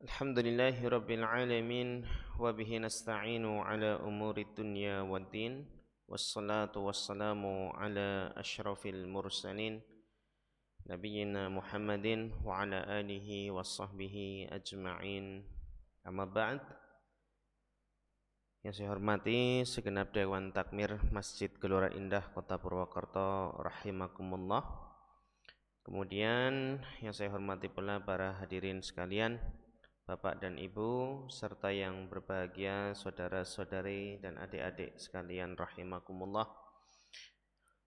Alhamdulillahi Rabbil Alamin wa bihi nasta'inu ala umuri dunya waddin wassalatu wassalamu ala ashrafil mursalin nabiyyina Muhammadin wa ala alihi wa sahbihi ajma'in amma ba'd. Yang saya hormati segenap Dewan Takmir Masjid Gelora Indah Kota Purwokerto rahimakumullah. Kemudian yang saya hormati pula para hadirin sekalian, Bapak dan Ibu, serta yang berbahagia saudara-saudari dan adik-adik sekalian rahimakumullah.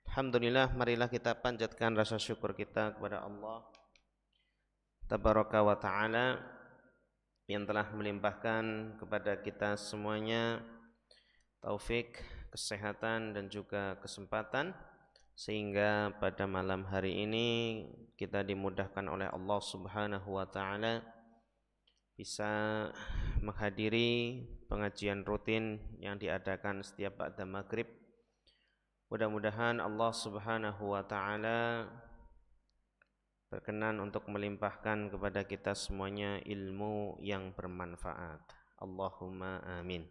Alhamdulillah, marilah kita panjatkan rasa syukur kita kepada Allah Tabaraka wa Ta'ala yang telah melimpahkan kepada kita semuanya taufik, kesehatan dan juga kesempatan, sehingga pada malam hari ini kita dimudahkan oleh Allah Subhanahu wa Ta'ala bisa menghadiri pengajian rutin yang diadakan setiap ba'da maghrib. Mudah-mudahan Allah Subhanahu wa Ta'ala berkenan untuk melimpahkan kepada kita semuanya ilmu yang bermanfaat. Allahumma amin.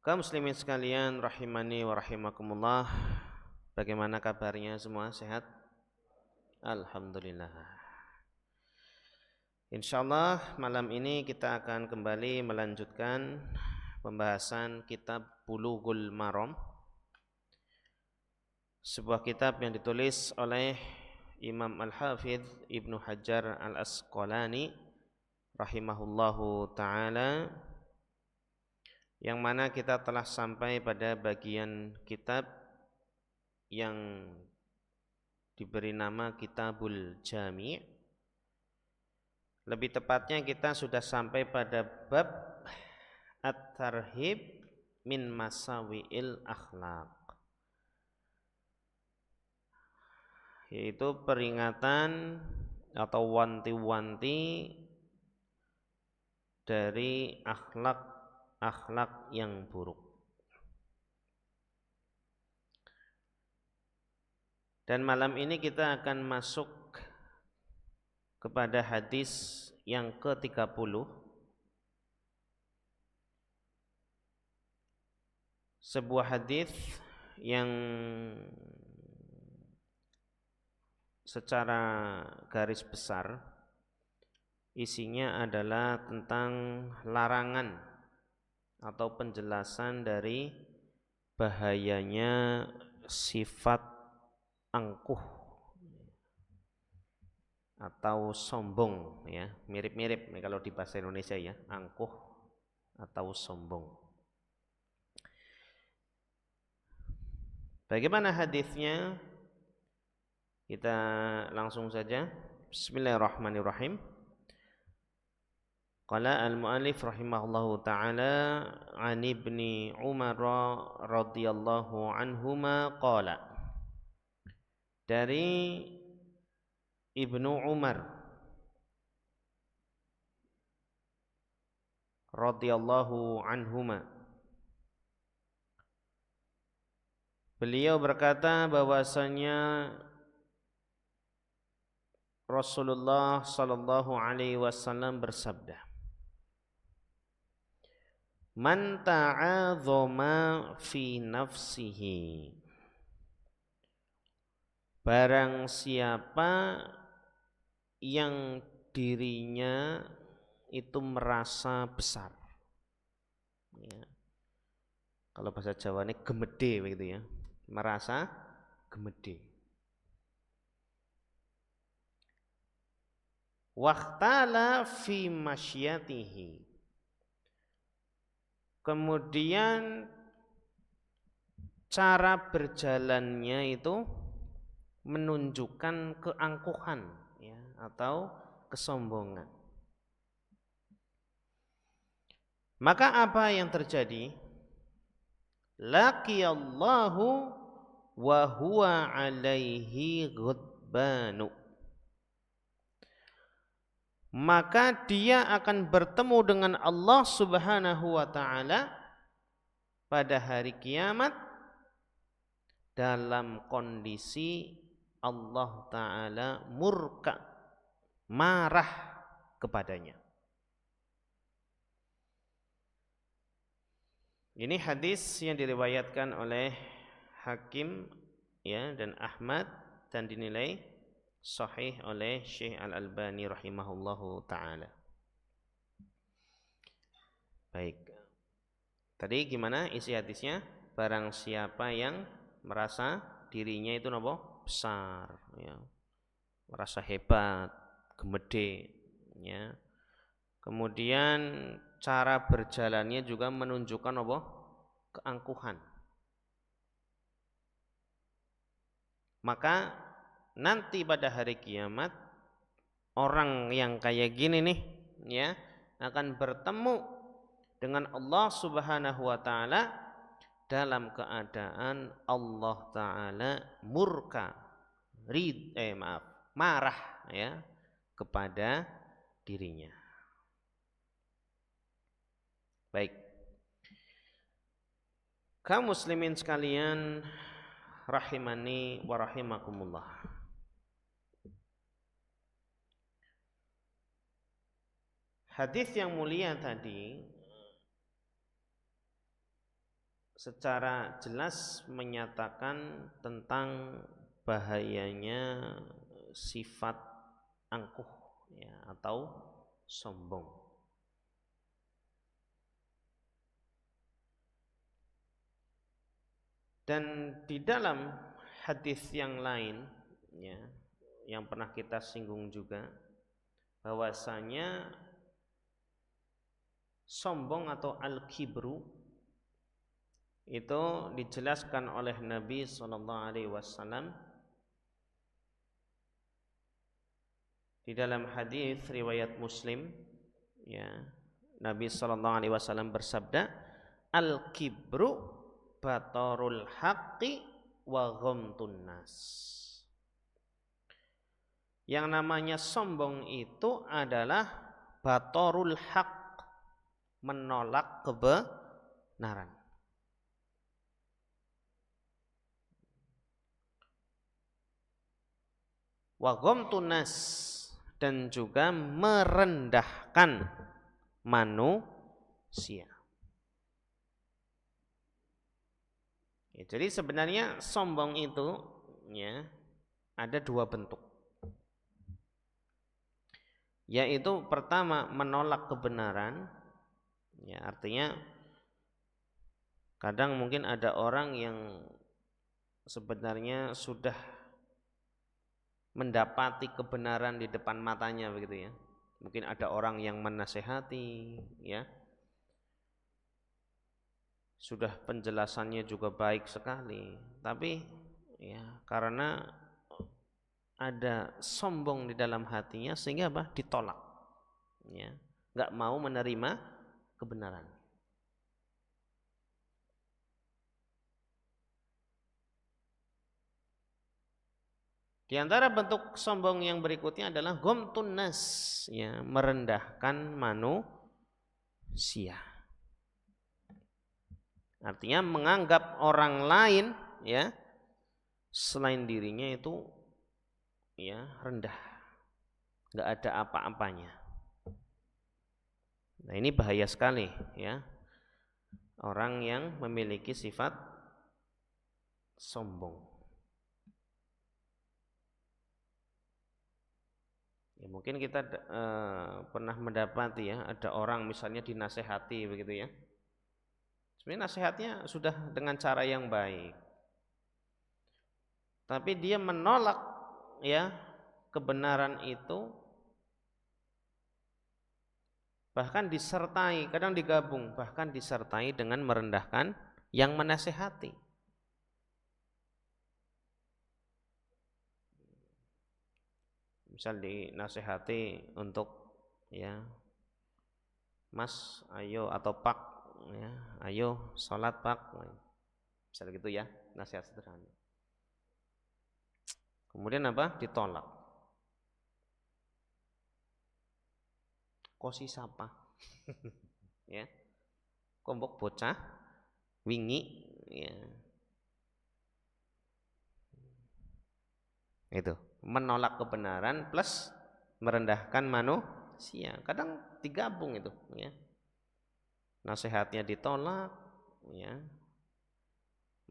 Kaum muslimin sekalian rahimani wa rahimakumullah, bagaimana kabarnya semua? Sehat? Alhamdulillah. Insyaallah malam ini kita akan kembali melanjutkan pembahasan kitab Bulughul Maram, sebuah kitab yang ditulis oleh Imam Al-Hafidh Ibnu Hajar Al-Asqalani rahimahullahu ta'ala, yang mana kita telah sampai pada bagian kitab yang diberi nama Kitabul Jami'. Lebih tepatnya kita sudah sampai pada bab At-Tarhib min Masawi'il Akhlaq, yaitu peringatan atau wanti-wanti dari akhlak yang buruk. Dan malam ini kita akan masuk kepada hadis yang ke-30, sebuah hadis yang secara garis besar isinya adalah tentang larangan atau penjelasan dari bahayanya sifat angkuh atau sombong, ya, mirip-mirip kalau di bahasa Indonesia, ya, angkuh atau sombong. Bagaimana hadisnya? Kita langsung saja. Bismillahirrahmanirrahim. Qala al-mu'allif rahimahullahu ta'ala an ibni Umar radhiyallahu anhuma qala, dari Ibnu Umar radhiyallahu anhuma, beliau berkata bahwasanya Rasulullah sallallahu alaihi wasallam bersabda, man ta'adzama fi nafsihi, barang siapa yang dirinya itu merasa besar, ya. Kalau bahasa Jawa ini gemede begitu, ya, merasa gemede. Waqtala fi masyatihi, kemudian cara berjalannya itu menunjukkan keangkuhan, ya, atau kesombongan. Maka apa yang terjadi? Laqiyallahu wa huwa alaihi ghadbanu, maka dia akan bertemu dengan Allah Subhanahu wa Ta'ala pada hari kiamat dalam kondisi Allah Ta'ala murka, marah kepadanya. Ini hadis yang diriwayatkan oleh Hakim ya dan Ahmad dan dinilai sahih oleh Syekh Al-Albani rahimahullahu taala. Baik. Tadi gimana isi hadisnya? Barang siapa yang merasa dirinya itu nopo besar ya. Merasa hebat, gemede ya. Kemudian cara berjalannya juga menunjukkan apa? Keangkuhan. Maka nanti pada hari kiamat orang yang kayak gini nih ya akan bertemu dengan Allah Subhanahu wa taala dalam keadaan Allah taala marah ya kepada dirinya. Baik. Kaum muslimin sekalian rahimani wa rahimakumullah. Hadis yang mulia tadi secara jelas menyatakan tentang bahayanya sifat angkuh ya, atau sombong. Dan di dalam hadis yang lain ya, yang pernah kita singgung juga bahwasanya sombong atau al-kibru itu dijelaskan oleh Nabi SAW di dalam hadis riwayat Muslim ya. Nabi SAW bersabda, al-kibru batarul haqqi wa ghamtun nas. Yang namanya sombong itu adalah batarul haqq, menolak kebenaran. Wa ghamtun nas, dan juga merendahkan manusia. Ya, jadi sebenarnya sombong itu ya ada dua bentuk. Yaitu pertama menolak kebenaran. Ya, artinya kadang mungkin ada orang yang sebenarnya sudah mendapati kebenaran di depan matanya begitu ya. Mungkin ada orang yang menasehati ya. Sudah penjelasannya juga baik sekali, tapi ya karena ada sombong di dalam hatinya sehingga apa? Ditolak. Ya, enggak mau menerima kebenaran. Di antara bentuk sombong yang berikutnya adalah ghamtun nas, ya, merendahkan manusia. Artinya menganggap orang lain ya selain dirinya itu ya rendah, nggak ada apa-apanya. Nah ini bahaya sekali ya, orang yang memiliki sifat sombong. Ya, mungkin kita pernah mendapati ya ada orang misalnya dinasehati begitu ya. Sebenarnya nasihatnya sudah dengan cara yang baik, tapi dia menolak ya kebenaran itu, bahkan disertai, kadang digabung, bahkan disertai dengan merendahkan yang menasehati. Misal dinasehati untuk ya Mas ayo atau Pak ya, ayo sholat Pak, misal gitu ya, nasihat sederhana. Kemudian apa? Ditolak. Kosi sapa? Ya. Kombok bocah wingi ya. Itu menolak kebenaran plus merendahkan sia. Kadang digabung itu, ya. Nasihatnya ditolak, ya.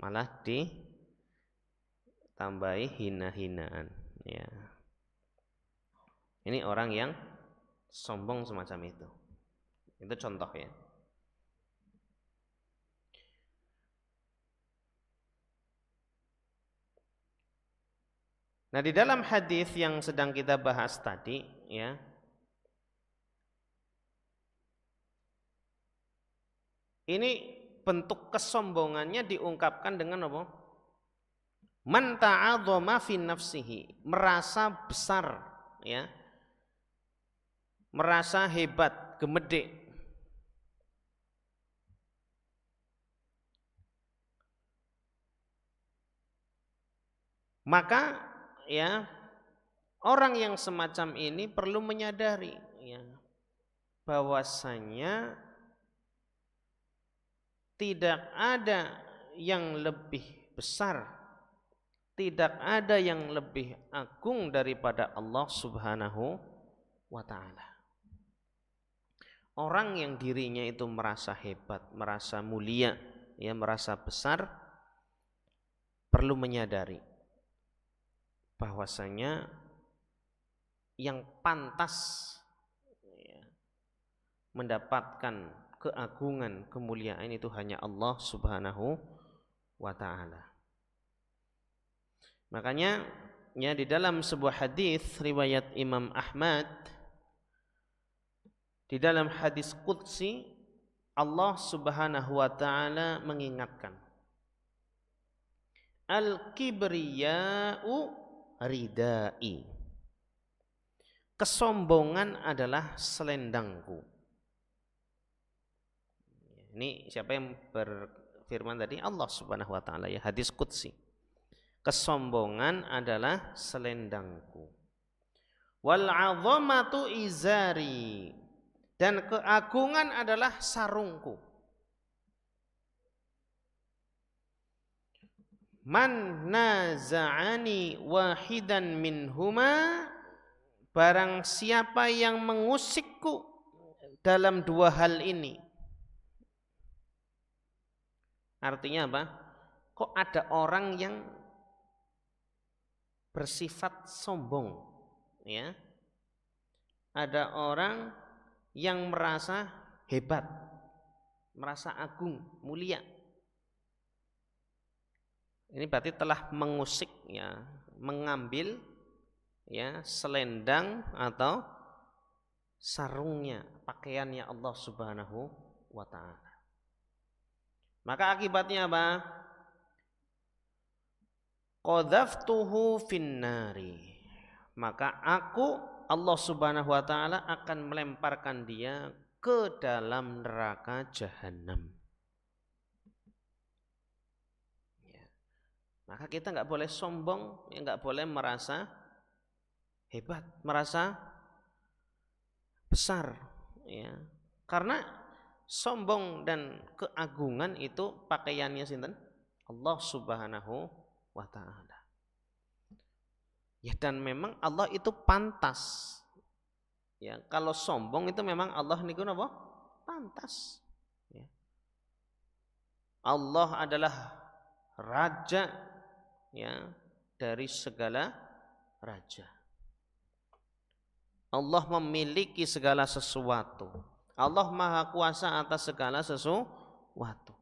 Malah ditambahi hina-hinaan, ya. Ini orang yang sombong semacam itu. Itu contoh, ya. Nah, di dalam hadis yang sedang kita bahas tadi, ya, ini bentuk kesombongannya diungkapkan dengan apa? Man ta'adzama fi nafsihi, merasa besar, ya. Merasa hebat, gemede. Maka, ya, orang yang semacam ini perlu menyadari, ya, bahwasanya tidak ada yang lebih besar, tidak ada yang lebih agung daripada Allah Subhanahu wa ta'ala. Orang yang dirinya itu merasa hebat, merasa mulia, ya, merasa besar, perlu menyadari bahwasanya yang pantas, ya, mendapatkan keagungan, kemuliaan itu hanya Allah Subhanahu wa ta'ala. Makanya, ya, di dalam sebuah hadis riwayat Imam Ahmad, di dalam hadis qudsi, Allah Subhanahu wa ta'ala mengingatkan, al-kibriya'u ridai, kesombongan adalah selendangku. Ini siapa yang berfirman tadi? Allah Subhanahu wa ta'ala, ya, hadis qudsi. Kesombongan adalah selendangku. Wal 'azamatu izari, dan keagungan adalah sarungku. Man naza'ani wahidan minhuma, barang siapa yang mengusikku dalam dua hal ini. Artinya apa? Kok ada orang yang bersifat sombong, ya? Ada orang yang merasa hebat, merasa agung, mulia. Ini berarti telah mengusik, ya, mengambil, ya, selendang atau sarungnya, pakaiannya Allah Subhanahu wa ta'ala. Maka akibatnya apa? Qadhaftuhu finnari, maka aku, Allah Subhanahu wa ta'ala, akan melemparkan dia ke dalam neraka jahanam. Ya. Maka kita nggak boleh sombong, ya, nggak boleh merasa hebat, merasa besar, ya. Karena sombong dan keagungan itu pakaiannya sinten? Allah Subhanahu wa ta'ala. Ya, dan memang Allah itu pantas. Ya, kalau sombong itu memang Allah niku napa? Pantas. Ya. Allah adalah raja, ya, dari segala raja. Allah memiliki segala sesuatu. Allah maha kuasa atas segala sesuatu.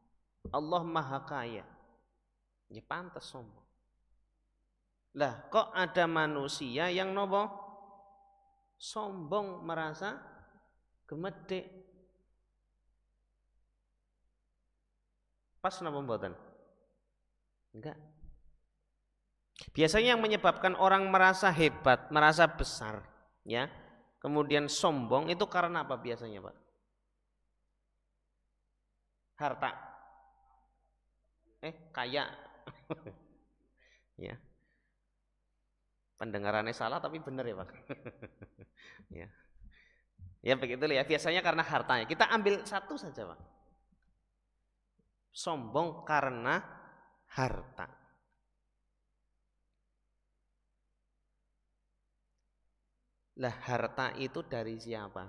Allah maha kaya. Ya, pantas sombong. Lah, kok ada manusia yang nopo? Sombong, merasa gemede. Pas napa mboten? Enggak. Biasanya yang menyebabkan orang merasa hebat, merasa besar, ya, kemudian sombong, itu karena apa biasanya, Pak? Harta. Kaya. Ya. Pendengarannya salah tapi benar ya, Pak. Ya. Ya begitu ya. Biasanya karena hartanya. Kita ambil satu saja, Pak. Sombong karena harta. Lah harta itu dari siapa?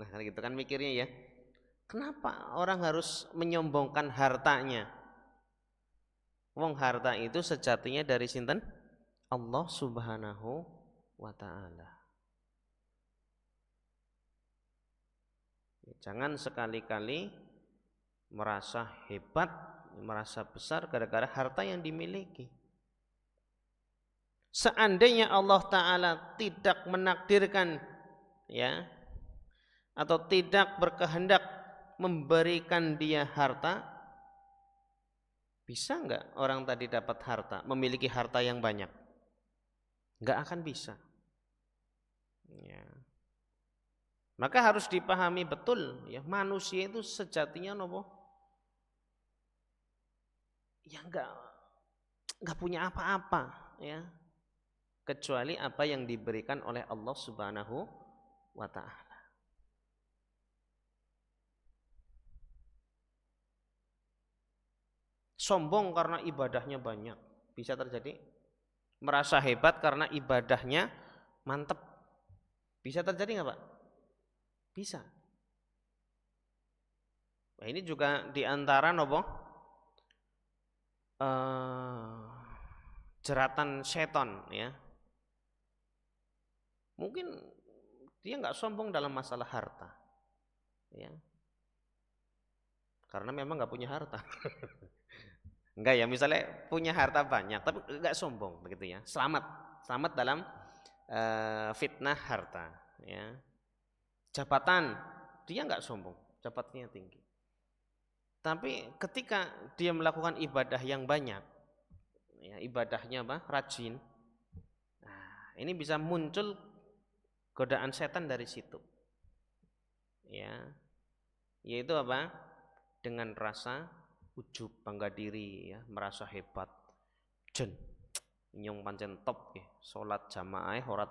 Nah gitu kan mikirnya ya. Kenapa orang harus menyombongkan hartanya? Wong harta itu sejatinya dari sinten? Allah Subhanahu wa taala. Jangan sekali-kali merasa hebat, merasa besar gara-gara harta yang dimiliki. Seandainya Allah taala tidak menakdirkan ya atau tidak berkehendak memberikan dia harta, bisa enggak orang tadi dapat harta, memiliki harta yang banyak? Enggak akan bisa. Ya. Maka harus dipahami betul ya, manusia itu sejatinya nopo? Ya enggak punya apa-apa ya, kecuali apa yang diberikan oleh Allah Subhanahu wa taala. Sombong karena ibadahnya banyak, bisa terjadi. Merasa hebat karena ibadahnya mantep, bisa terjadi nggak Pak? Bisa. Nah, ini juga diantara nopo jeratan seton ya. Mungkin dia nggak sombong dalam masalah harta, ya, karena memang nggak punya harta. Enggak ya, misalnya punya harta banyak, tapi nggak sombong begitu ya. Selamat dalam fitnah harta, ya. Jabatan, dia nggak sombong, jabatannya tinggi. Tapi ketika dia melakukan ibadah yang banyak, ya, ibadahnya apa? Rajin. Nah, ini bisa muncul godaan setan dari situ. Ya. Yaitu apa? Dengan rasa ujub, bangga diri ya, merasa hebat. Jen nyong pancen top ya, salat jamaah ora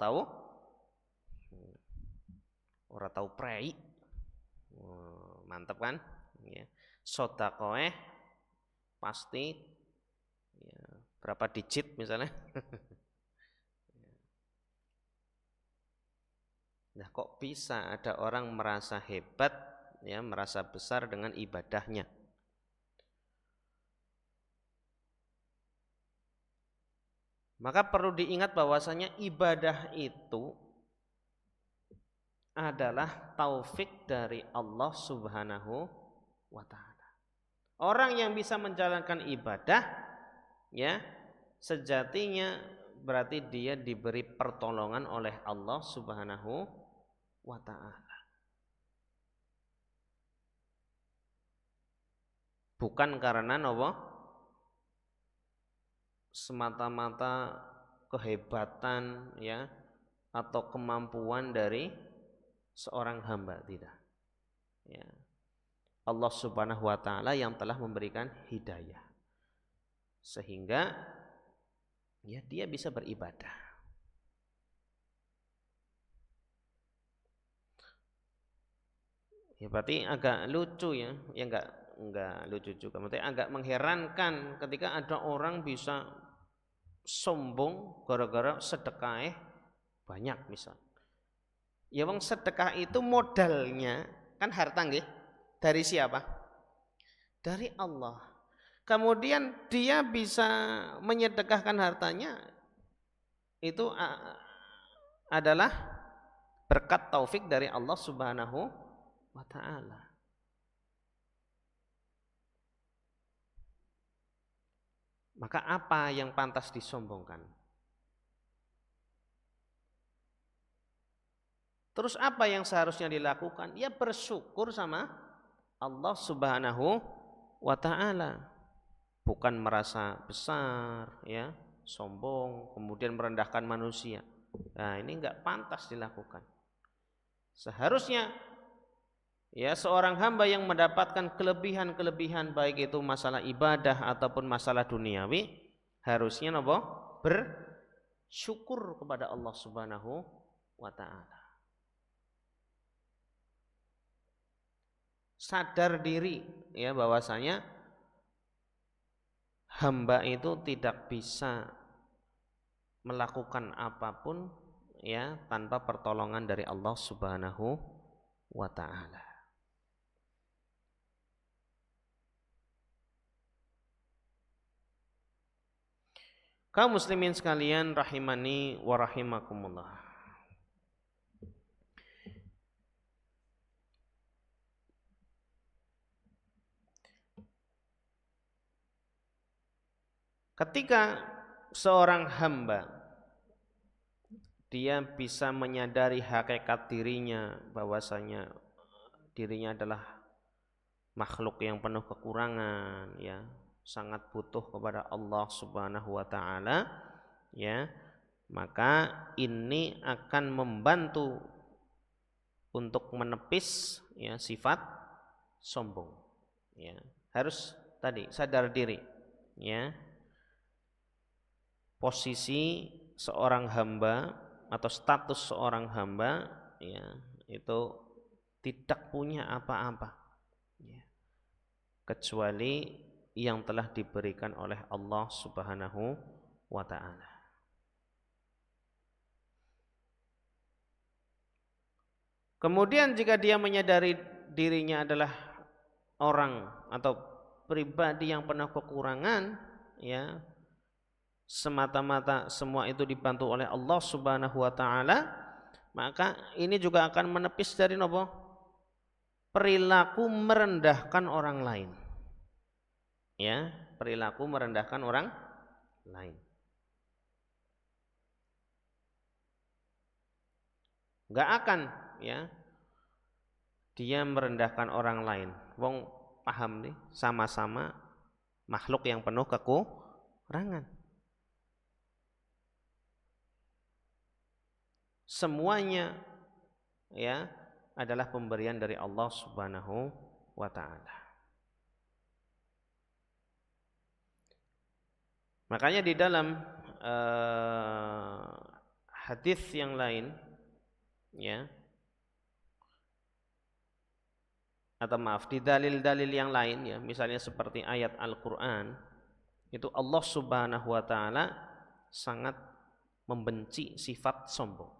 tahu prei. Mantep kan? Ya. Sedekah pasti ya, berapa digit misalnya. Nah, kok bisa ada orang merasa hebat ya, merasa besar dengan ibadahnya? Maka perlu diingat bahwasanya ibadah itu adalah taufik dari Allah Subhanahu wa taala. Orang yang bisa menjalankan ibadah ya, sejatinya berarti dia diberi pertolongan oleh Allah Subhanahu wa taala. Bukan karena napa? Semata-mata kehebatan ya atau kemampuan dari seorang hamba, tidak. Ya. Allah Subhanahu wa taala yang telah memberikan hidayah. Sehingga ya dia bisa beribadah. Ya berarti agak lucu ya, ya enggak lucu juga, maksudnya agak mengherankan ketika ada orang bisa sombong gara-gara sedekah banyak misal. Ya wong sedekah itu modalnya kan harta nggih. Dari siapa? Dari Allah. Kemudian dia bisa menyedekahkan hartanya itu adalah berkat taufik dari Allah Subhanahu wa taala. Maka apa yang pantas disombongkan? Terus apa yang seharusnya dilakukan? Ya bersyukur sama Allah Subhanahu wa taala. Bukan merasa besar ya, sombong, kemudian merendahkan manusia. Nah, ini enggak pantas dilakukan. Seharusnya ya seorang hamba yang mendapatkan kelebihan-kelebihan baik itu masalah ibadah ataupun masalah duniawi, harusnya napa? Bersyukur kepada Allah Subhanahu wa taala. Sadar diri ya bahwasanya hamba itu tidak bisa melakukan apapun ya tanpa pertolongan dari Allah Subhanahu wa taala. Kaum muslimin sekalian rahimani wa rahimakumullah. Ketika seorang hamba dia bisa menyadari hakikat dirinya, bahwasanya dirinya adalah makhluk yang penuh kekurangan, ya, sangat butuh kepada Allah Subhanahu wa taala, ya, maka ini akan membantu untuk menepis, ya, sifat sombong. Ya, harus tadi sadar diri, ya. Posisi seorang hamba atau status seorang hamba, ya, itu tidak punya apa-apa, ya, kecuali yang telah diberikan oleh Allah Subhanahu wa taala. Kemudian jika dia menyadari dirinya adalah orang atau pribadi yang penuh kekurangan, ya, semata-mata semua itu dibantu oleh Allah Subhanahu wa taala, maka ini juga akan menepis dari nopo? Perilaku merendahkan orang lain. Ya, perilaku merendahkan orang lain. Enggak akan, ya, dia merendahkan orang lain. Wong paham nih, sama-sama makhluk yang penuh kekurangan. Semuanya, ya, adalah pemberian dari Allah Subhanahu wa taala. Makanya di dalam hadis yang lain, ya, atau maaf, di dalil-dalil yang lain, ya, misalnya seperti ayat Al-Qur'an, itu Allah Subhanahu wa taala sangat membenci sifat sombong.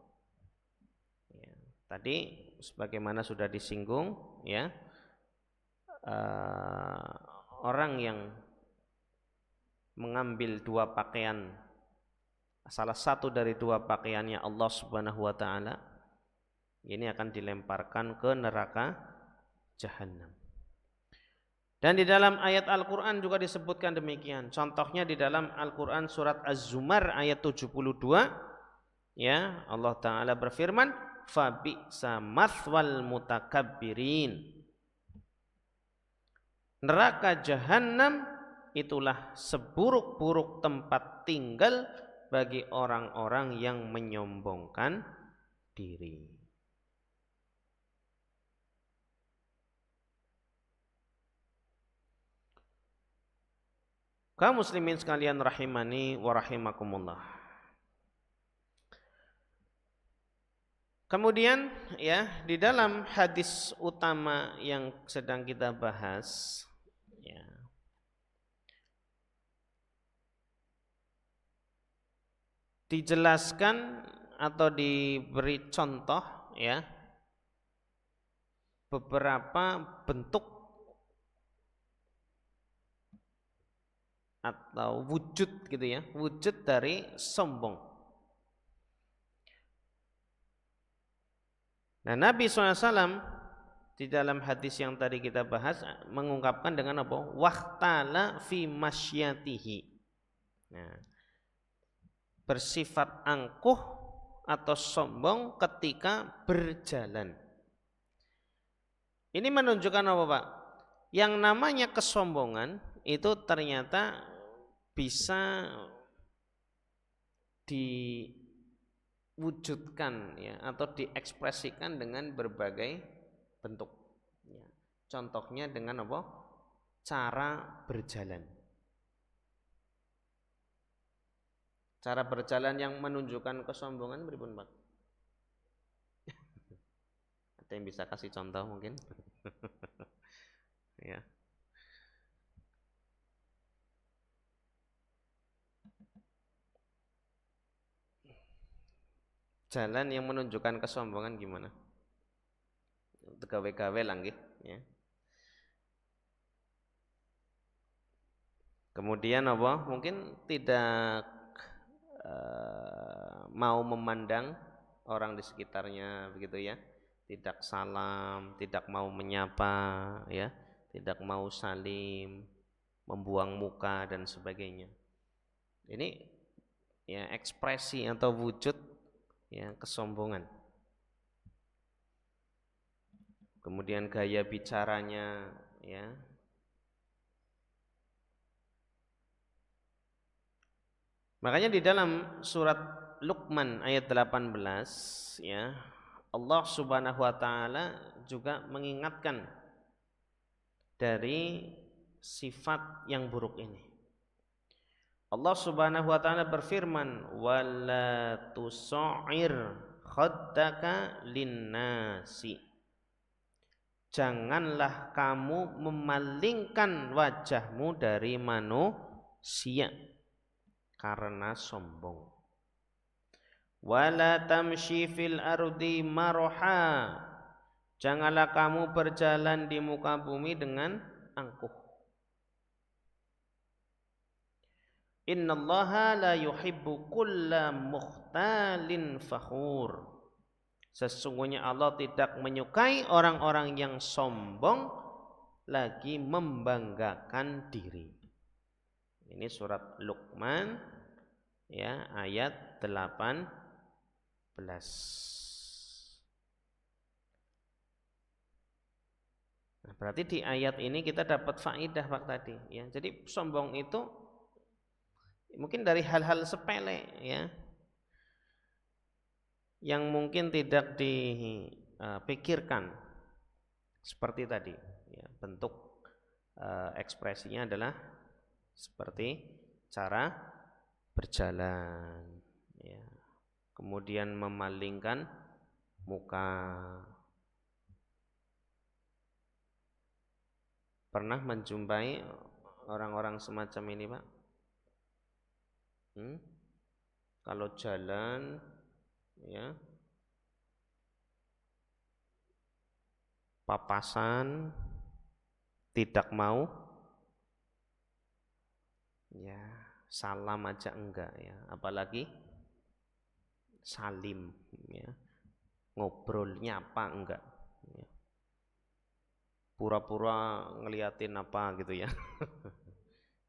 Ya, tadi sebagaimana sudah disinggung, ya, orang yang mengambil dua pakaian, salah satu dari dua pakaiannya Allah Subhanahu wa taala, ini akan dilemparkan ke neraka Jahannam. Dan di dalam ayat Al-Qur'an juga disebutkan demikian. Contohnya di dalam Al-Qur'an surat Az-Zumar ayat 72, ya, Allah taala berfirman, "Fabi'sa mathwal mutakabbirin." Neraka Jahannam itulah seburuk-buruk tempat tinggal bagi orang-orang yang menyombongkan diri. Kaum muslimin sekalian rahimani wa rahimakumullah. Kemudian, ya, di dalam hadis utama yang sedang kita bahas, ya, dijelaskan atau diberi contoh, ya, beberapa bentuk atau wujud, gitu ya, wujud dari sombong. Nah, Nabi SAW di dalam hadis yang tadi kita bahas mengungkapkan dengan apa? Wahtala fi masyatihi. Nah, bersifat angkuh atau sombong ketika berjalan. Ini menunjukkan apa, Pak? Yang namanya kesombongan itu ternyata bisa diwujudkan, ya, atau diekspresikan dengan berbagai bentuk, ya. Contohnya dengan apa? Cara berjalan. Cara berjalan yang menunjukkan kesombongan beripun, Pak? Ada yang bisa kasih contoh mungkin? Ya. jalan yang menunjukkan kesombongan gimana? Gawe-gawe lah nggih, ya. Kemudian apa? Mungkin tidak mau memandang orang di sekitarnya begitu ya. Tidak salam, tidak mau menyapa ya, tidak mau salim, membuang muka dan sebagainya. Ini ya ekspresi atau wujud ya kesombongan. Kemudian gaya bicaranya ya. Makanya di dalam surat Luqman ayat 18 ya, Allah Subhanahu wa taala juga mengingatkan dari sifat yang buruk ini. Allah Subhanahu wa taala berfirman, "Wala tusa'ir khaddaka linnasi." Janganlah kamu memalingkan wajahmu dari manusia karena sombong. Wala tamshi fil ardi marha. Janganlah kamu berjalan di muka bumi dengan angkuh. Innallaha la yuhibbu kulla mukhtalin fakhur. Sesungguhnya Allah tidak menyukai orang-orang yang sombong lagi membanggakan diri. Ini surat Luqman ya ayat 18. Nah, berarti di ayat ini kita dapat faedah Pak tadi ya. Jadi sombong itu mungkin dari hal-hal sepele ya, yang mungkin tidak dipikirkan seperti tadi ya, bentuk ekspresinya adalah seperti cara berjalan ya. Kemudian memalingkan muka. Pernah menjumpai orang-orang semacam ini Pak? Kalau jalan ya papasan, tidak mau ya salam aja enggak ya, apalagi salim ya, ngobrol nyapa enggak ya. Pura-pura ngeliatin apa gitu ya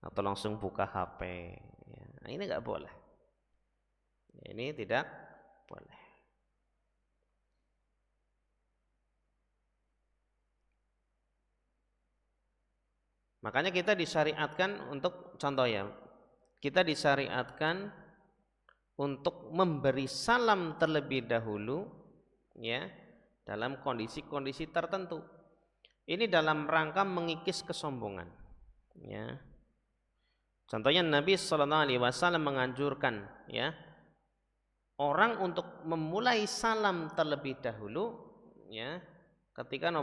atau langsung buka HP ya. Nah, ini enggak boleh, ini tidak boleh. Makanya kita disyariatkan untuk contoh ya, kita disyariatkan untuk memberi salam terlebih dahulu ya dalam kondisi-kondisi tertentu. Ini dalam rangka mengikis kesombongan ya. Contohnya Nabi SAW menganjurkan ya orang untuk memulai salam terlebih dahulu ya ketika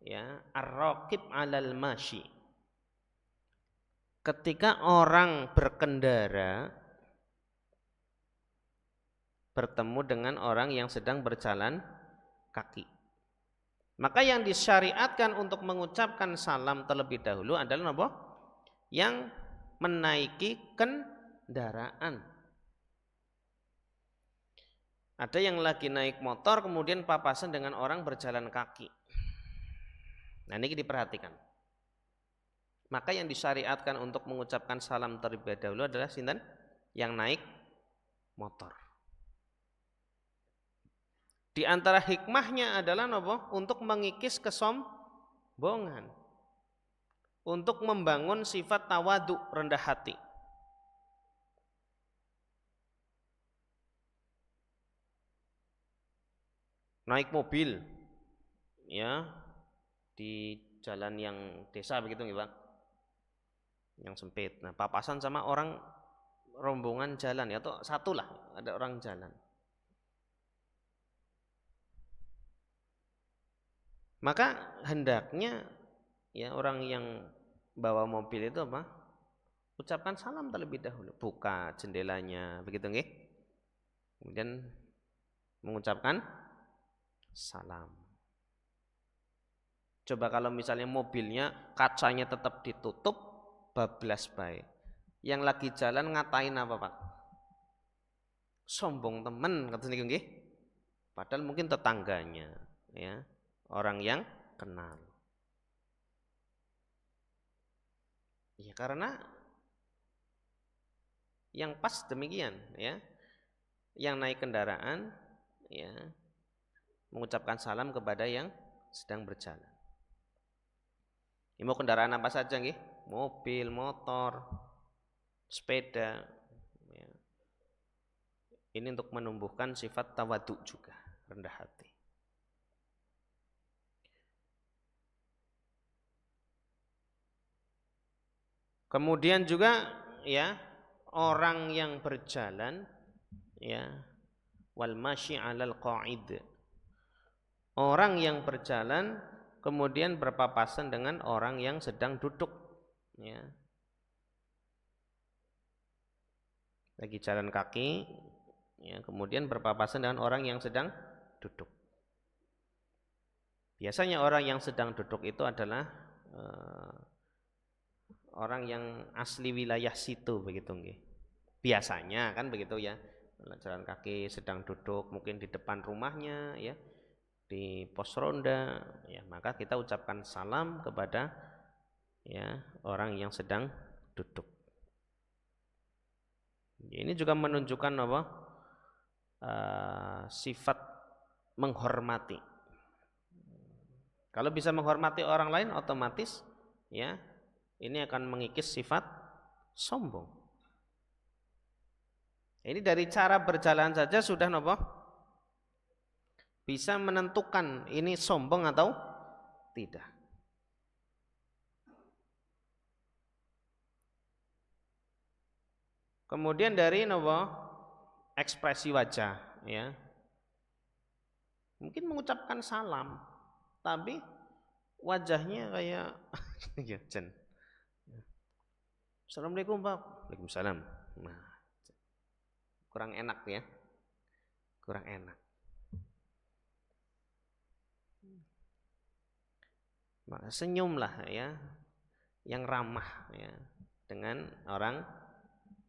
ya ar-raqib 'alal masyi. Ketika orang berkendara bertemu dengan orang yang sedang berjalan kaki, maka yang disyariatkan untuk mengucapkan salam terlebih dahulu adalah apa? Yang menaiki kendaraan. Ada yang lagi naik motor kemudian papasan dengan orang berjalan kaki. Nah, ini diperhatikan. Maka yang disyariatkan untuk mengucapkan salam terlebih dahulu adalah sinten? Yang naik motor. Di antara hikmahnya adalah apa? Untuk mengikis kesombongan. Untuk membangun sifat tawadhu, rendah hati. Naik mobil ya di jalan yang desa begitu nggih Pak, yang sempit. Nah, papasan sama orang rombongan jalan ya, atau satu lah ada orang jalan. Maka hendaknya ya orang yang bawa mobil itu apa? Ucapkan salam terlebih dahulu, buka jendelanya begitu nggih. Kemudian mengucapkan salam. Coba kalau misalnya mobilnya kacanya tetap ditutup, bablas bae. Yang lagi jalan ngatain apa, Pak? Sombong temen kata niku nggih. Padahal mungkin tetangganya, ya, orang yang kenal. Ya karena yang pas demikian, ya. Yang naik kendaraan, ya, mengucapkan salam kepada yang sedang berjalan. Ya, mau kendaraan apa saja nggih? Mobil, motor, sepeda. Ya. Ini untuk menumbuhkan sifat tawadhu juga, rendah hati. Kemudian juga ya orang yang berjalan ya wal masyi 'alal qa'id. Orang yang berjalan kemudian berpapasan dengan orang yang sedang duduk ya. Lagi jalan kaki ya, kemudian berpapasan dengan orang yang sedang duduk. Biasanya orang yang sedang duduk itu adalah orang yang asli wilayah situ begitu nggih. Biasanya kan begitu ya. Jalan kaki sedang duduk mungkin di depan rumahnya ya, di pos ronda ya, maka kita ucapkan salam kepada ya orang yang sedang duduk. Ini juga menunjukkan apa? Sifat menghormati. Kalau bisa menghormati orang lain otomatis ya ini akan mengikis sifat sombong. Ini dari cara berjalan saja sudah apa? Bisa menentukan ini sombong atau tidak. Kemudian dari apa? Ekspresi wajah ya. Mungkin mengucapkan salam tapi wajahnya kayak ya jen. Assalamualaikum Pak. Waalaikumsalam. Nah, kurang enak ya. Kurang enak. Maka senyumlah ya yang ramah ya dengan orang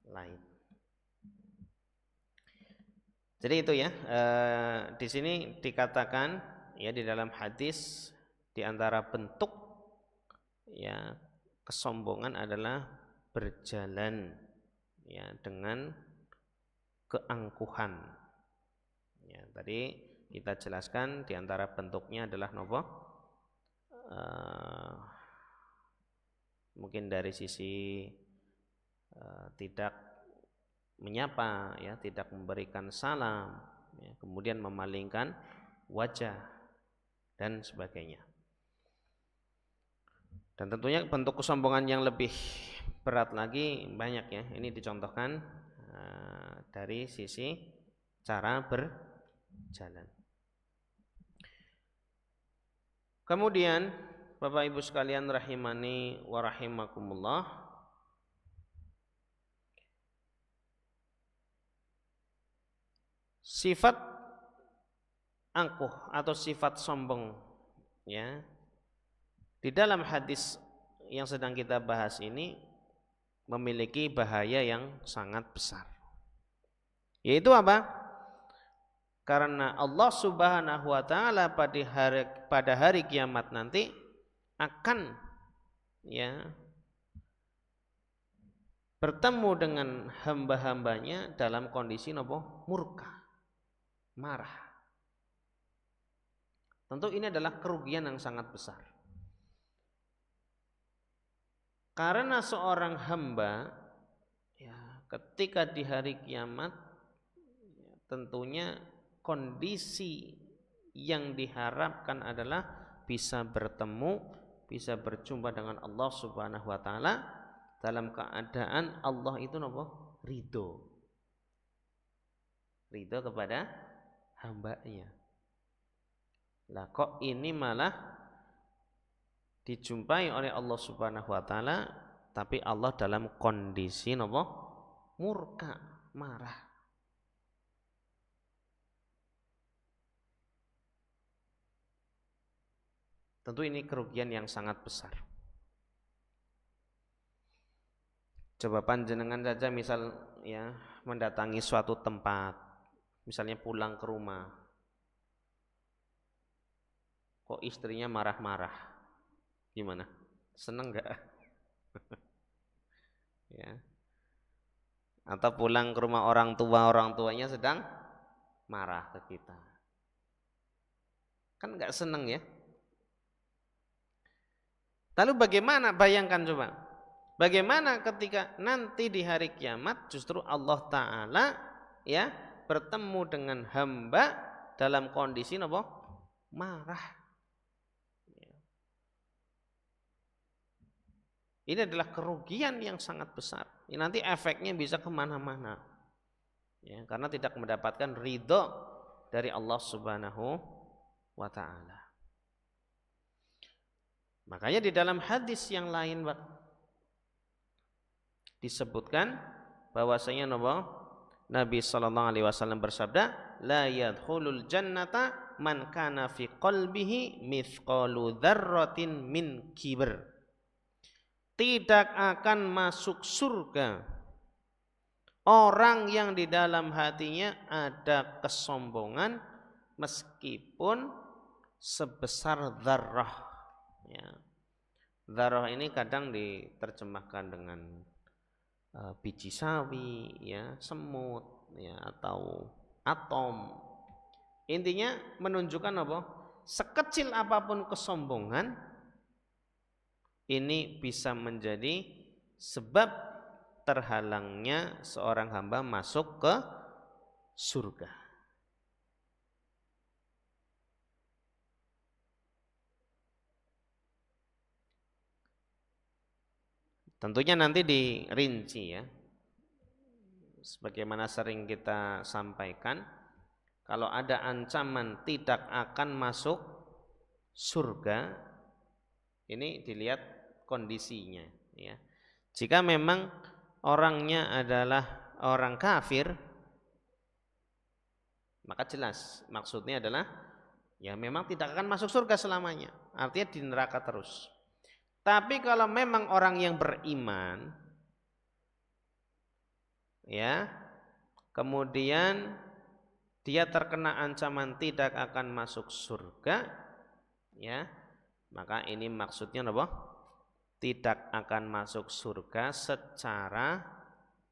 lain. Jadi itu ya, di sini dikatakan ya di dalam hadis di antara bentuk ya kesombongan adalah berjalan ya dengan keangkuhan. Ya, tadi kita jelaskan di antara bentuknya adalah nopo? Mungkin dari sisi tidak menyapa ya, tidak memberikan salam ya, kemudian memalingkan wajah dan sebagainya. Dan tentunya bentuk kesombongan yang lebih berat lagi banyak ya. Ini dicontohkan dari sisi cara berjalan. Kemudian Bapak Ibu sekalian rahimani wa rahimakumullah, sifat angkuh atau sifat sombong ya di dalam hadis yang sedang kita bahas ini memiliki bahaya yang sangat besar. Yaitu apa? Karena Allah Subhanahu wa taala pada hari kiamat nanti akan ya bertemu dengan hamba-hambanya dalam kondisi nopo? Murka, marah. Tentu ini adalah kerugian yang sangat besar. Karena seorang hamba ya, ketika di hari kiamat ya, tentunya kondisi yang diharapkan adalah bisa bertemu, bisa berjumpa dengan Allah Subhanahu wa taala dalam keadaan Allah itu nopo? Ridho. Ridho kepada hambanya. Lah kok ini malah dijumpai oleh Allah Subhanahu wa taala tapi Allah dalam kondisi napa? Murka, marah. Tentu ini kerugian yang sangat besar. Coba panjenengan saja misal ya mendatangi suatu tempat, misalnya pulang ke rumah, kok istrinya marah-marah, gimana? Seneng nggak? Ya. Atau pulang ke rumah orang tuanya sedang marah ke kita, kan nggak seneng ya. Lalu bagaimana, bayangkan coba, bagaimana ketika nanti di hari kiamat justru Allah Ta'ala ya bertemu dengan hamba dalam kondisi apa? Marah. Ini adalah kerugian yang sangat besar. Ini nanti efeknya bisa kemana-mana, ya, karena tidak mendapatkan ridho dari Allah Subhanahu wa Ta'ala. Makanya di dalam hadis yang lain disebutkan bahwasanya Nabi sallallahu alaihi wasallam bersabda, la yadkhulul jannata man kana fi qalbihi mithqalu dzarratin min kibr. Tidak akan masuk surga orang yang di dalam hatinya ada kesombongan meskipun sebesar dzarrah. Ya. Dzarrah ini kadang diterjemahkan dengan biji sawi, ya, semut, ya, atau atom. Intinya menunjukkan apa? Sekecil apapun kesombongan, ini bisa menjadi sebab terhalangnya seorang hamba masuk ke surga. Tentunya nanti dirinci ya. Sebagaimana sering kita sampaikan, kalau ada ancaman tidak akan masuk surga, ini dilihat kondisinya ya. Jika memang orangnya adalah orang kafir, maka jelas maksudnya adalah ya memang tidak akan masuk surga selamanya, artinya di neraka terus. Tapi kalau memang orang yang beriman ya, kemudian dia terkena ancaman tidak akan masuk surga ya, maka ini maksudnya apa? Tidak akan masuk surga secara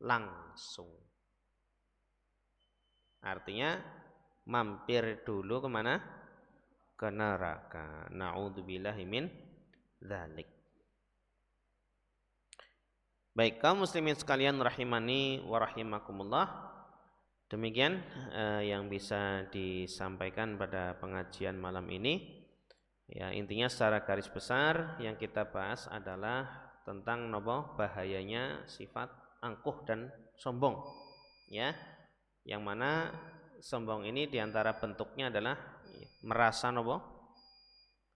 langsung. Artinya mampir dulu kemana? Ke neraka. Na'udzubillahi min dzalik. Baik, kaum muslimin sekalian rahimani wa rahimakumullah. Demikian yang bisa disampaikan pada pengajian malam ini. Ya, intinya secara garis besar yang kita bahas adalah tentang bahayanya sifat angkuh dan sombong. Ya, yang mana sombong ini diantara bentuknya adalah merasa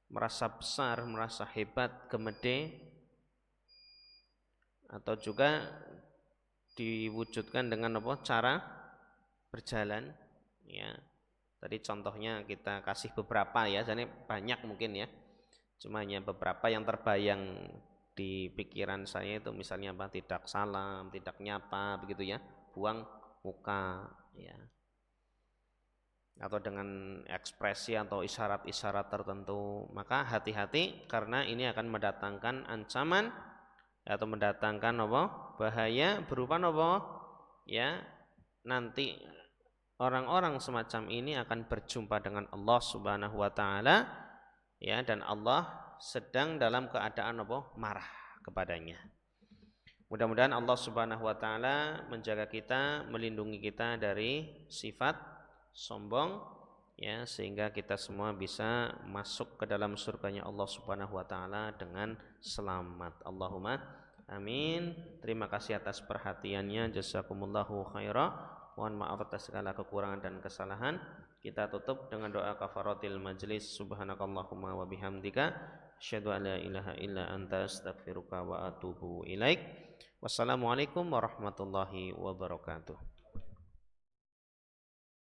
merasa besar, merasa hebat, gemede, atau juga diwujudkan dengan cara berjalan. Ya. Tadi contohnya kita kasih beberapa ya, jadi banyak mungkin ya. Cuma hanya beberapa yang terbayang di pikiran saya itu, misalnya tidak salam, tidak nyapa begitu ya, buang muka ya. Atau dengan ekspresi atau isyarat-isyarat tertentu, maka hati-hati karena ini akan mendatangkan ancaman atau mendatangkan bahaya berupa ya, nanti orang-orang semacam ini akan berjumpa dengan Allah Subhanahu wa Ta'ala ya, dan Allah sedang dalam keadaan marah kepadanya. Mudah-mudahan Allah Subhanahu wa Ta'ala menjaga kita, melindungi kita dari sifat sombong ya, sehingga kita semua bisa masuk ke dalam surganya Allah Subhanahu wa Ta'ala dengan selamat. Allahumma amin. Terima kasih atas perhatiannya. Jazakumullahu khaira. Mohon maaf atas segala kekurangan dan kesalahan. Kita tutup dengan doa kafaratil majlis. Subhanakallahumma wa bihamdika asyhadu an la ilaha illa anta astaghfiruka wa atubu ilaik. Wassalamualaikum warahmatullahi wabarakatuh.